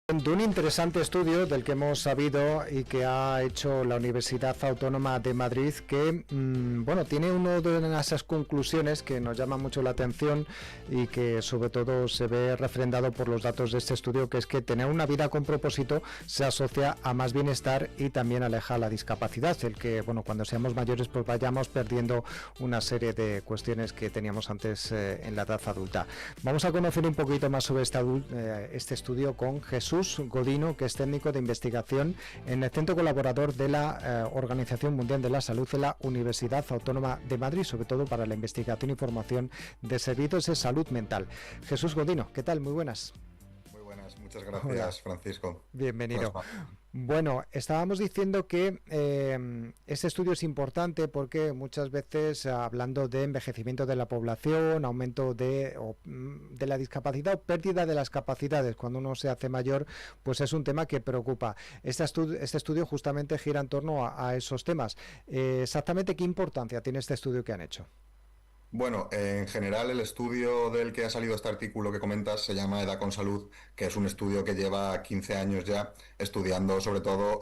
De un interesante estudio del que hemos sabido y que ha hecho la Universidad Autónoma de Madrid que, tiene una de esas conclusiones que nos llama mucho la atención y que sobre todo se ve refrendado por los datos de este estudio, que es que tener una vida con propósito se asocia a más bienestar y también aleja la discapacidad, el que, cuando seamos mayores pues vayamos perdiendo una serie de cuestiones que teníamos antes en la edad adulta. Vamos a conocer un poquito más sobre este estudio con Jesús Godino, que es técnico de investigación en el Centro Colaborador de la Organización Mundial de la Salud de la Universidad Autónoma de Madrid, sobre todo para la investigación y formación de servicios de salud mental. Jesús Godino, ¿qué tal? Muy buenas. Muy buenas, muchas gracias. Hola. Francisco. Bienvenido. Bueno, estábamos diciendo que este estudio es importante porque muchas veces, hablando de envejecimiento de la población, aumento de la discapacidad o pérdida de las capacidades cuando uno se hace mayor, pues es un tema que preocupa. Este estudio justamente gira en torno a esos temas. Exactamente, ¿qué importancia tiene este estudio que han hecho? Bueno, en general el estudio del que ha salido este artículo que comentas se llama Edad con Salud, que es un estudio que lleva 15 años ya estudiando sobre todo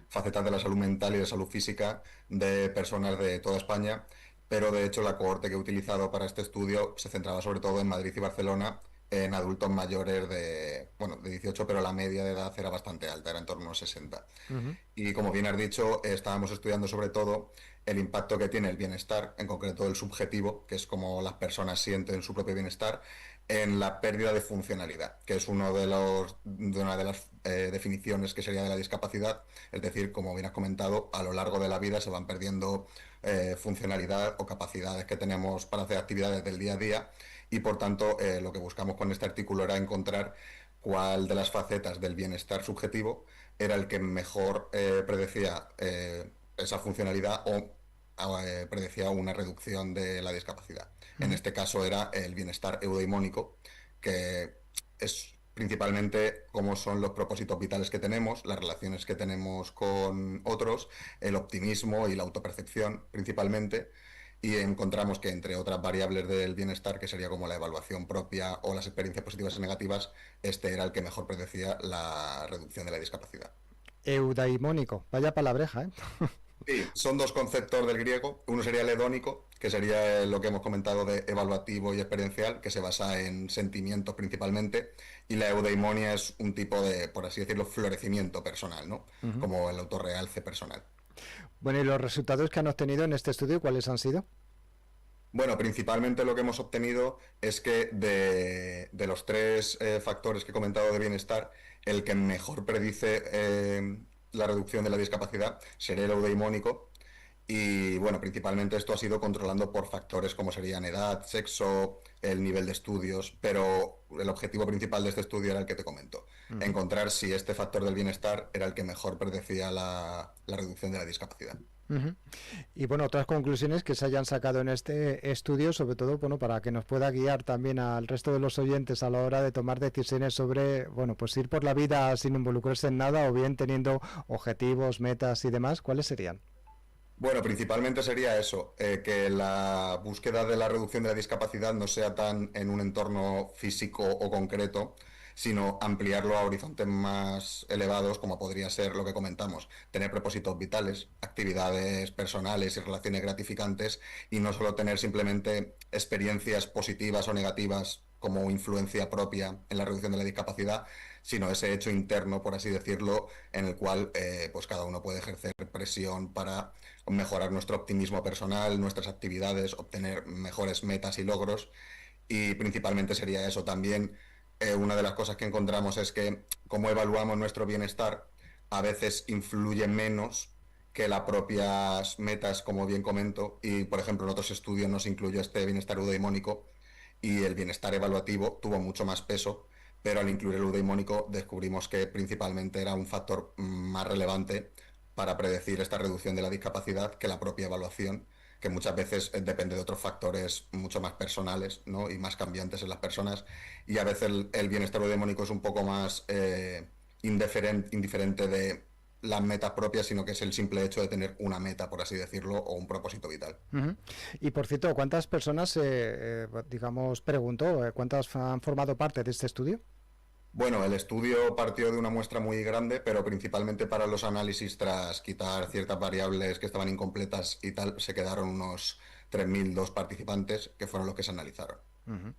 facetas de la salud mental y de salud física de personas de toda España, pero de hecho la cohorte que he utilizado para este estudio se centraba sobre todo en Madrid y Barcelona, en adultos mayores de 18, pero la media de edad era bastante alta, era en torno a unos 60. Uh-huh. Y como bien has dicho, estábamos estudiando sobre todo el impacto que tiene el bienestar, en concreto el subjetivo, que es como las personas sienten su propio bienestar, en la pérdida de funcionalidad, que es una de las definiciones que sería de la discapacidad. Es decir, como bien has comentado, a lo largo de la vida se van perdiendo funcionalidad o capacidades que tenemos para hacer actividades del día a día, y por tanto lo que buscamos con este artículo era encontrar cuál de las facetas del bienestar subjetivo era el que mejor predecía esa funcionalidad o predecía una reducción de la discapacidad. En este caso era el bienestar eudaimónico, que es principalmente cómo son los propósitos vitales que tenemos, las relaciones que tenemos con otros, el optimismo y la autopercepción principalmente. Y encontramos que entre otras variables del bienestar, que sería como la evaluación propia o las experiencias positivas y negativas, este era el que mejor predecía la reducción de la discapacidad. Eudaimónico, vaya palabreja, ¿eh? Sí, son dos conceptos del griego. Uno sería el hedónico, que sería lo que hemos comentado de evaluativo y experiencial, que se basa en sentimientos principalmente, y la eudaimonia es un tipo de, por así decirlo, florecimiento personal, ¿no? Uh-huh. Como el autorrealce personal. Bueno, ¿y los resultados que han obtenido en este estudio, cuáles han sido? Bueno, principalmente lo que hemos obtenido es que de los tres factores que he comentado de bienestar, el que mejor predice la reducción de la discapacidad sería el eudaimónico. Y bueno, principalmente esto ha sido controlando por factores como serían edad, sexo, el nivel de estudios, pero el objetivo principal de este estudio era el que te comento, encontrar si este factor del bienestar era el que mejor predecía la reducción de la discapacidad. Uh-huh. Y otras conclusiones que se hayan sacado en este estudio, sobre todo para que nos pueda guiar también al resto de los oyentes a la hora de tomar decisiones sobre, pues ir por la vida sin involucrarse en nada o bien teniendo objetivos, metas y demás, ¿cuáles serían? Bueno, principalmente sería eso, que la búsqueda de la reducción de la discapacidad no sea tan en un entorno físico o concreto, sino ampliarlo a horizontes más elevados, como podría ser lo que comentamos, tener propósitos vitales, actividades personales y relaciones gratificantes, y no solo tener simplemente experiencias positivas o negativas como influencia propia en la reducción de la discapacidad, sino ese hecho interno, por así decirlo, en el cual pues cada uno puede ejercer presión para mejorar nuestro optimismo personal, nuestras actividades, obtener mejores metas y logros. Y principalmente sería eso. También una de las cosas que encontramos es que cómo evaluamos nuestro bienestar a veces influye menos que las propias metas, como bien comento, y por ejemplo en otros estudios nos incluyó este bienestar eudaimónico, y el bienestar evaluativo tuvo mucho más peso, pero al incluir el eudaimónico descubrimos que principalmente era un factor más relevante para predecir esta reducción de la discapacidad que la propia evaluación, que muchas veces depende de otros factores mucho más personales, ¿no? Y más cambiantes en las personas, y a veces el bienestar eudaimónico es un poco más indiferente de las metas propias, sino que es el simple hecho de tener una meta, por así decirlo, o un propósito vital. Uh-huh. Y por cierto, ¿cuántas personas, preguntó, cuántas han formado parte de este estudio? Bueno, el estudio partió de una muestra muy grande, pero principalmente para los análisis, tras quitar ciertas variables que estaban incompletas y tal, se quedaron unos 3.002 participantes, que fueron los que se analizaron. Ujú.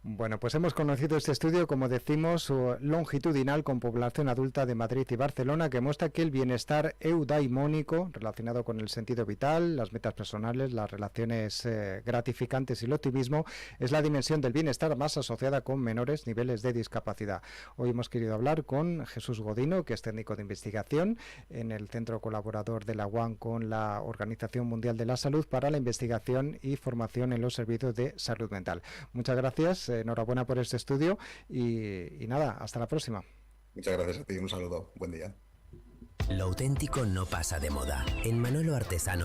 Bueno, pues hemos conocido este estudio, como decimos, longitudinal con población adulta de Madrid y Barcelona, que muestra que el bienestar eudaimónico, relacionado con el sentido vital, las metas personales, las relaciones gratificantes y el optimismo, es la dimensión del bienestar más asociada con menores niveles de discapacidad. Hoy hemos querido hablar con Jesús Godino, que es técnico de investigación en el Centro Colaborador de la UAM con la Organización Mundial de la Salud para la investigación y formación en los servicios de salud mental. Muchas gracias, enhorabuena por este estudio y nada, hasta la próxima. Muchas gracias a ti, un saludo, buen día. Lo auténtico no pasa de moda. En Manolo Artesano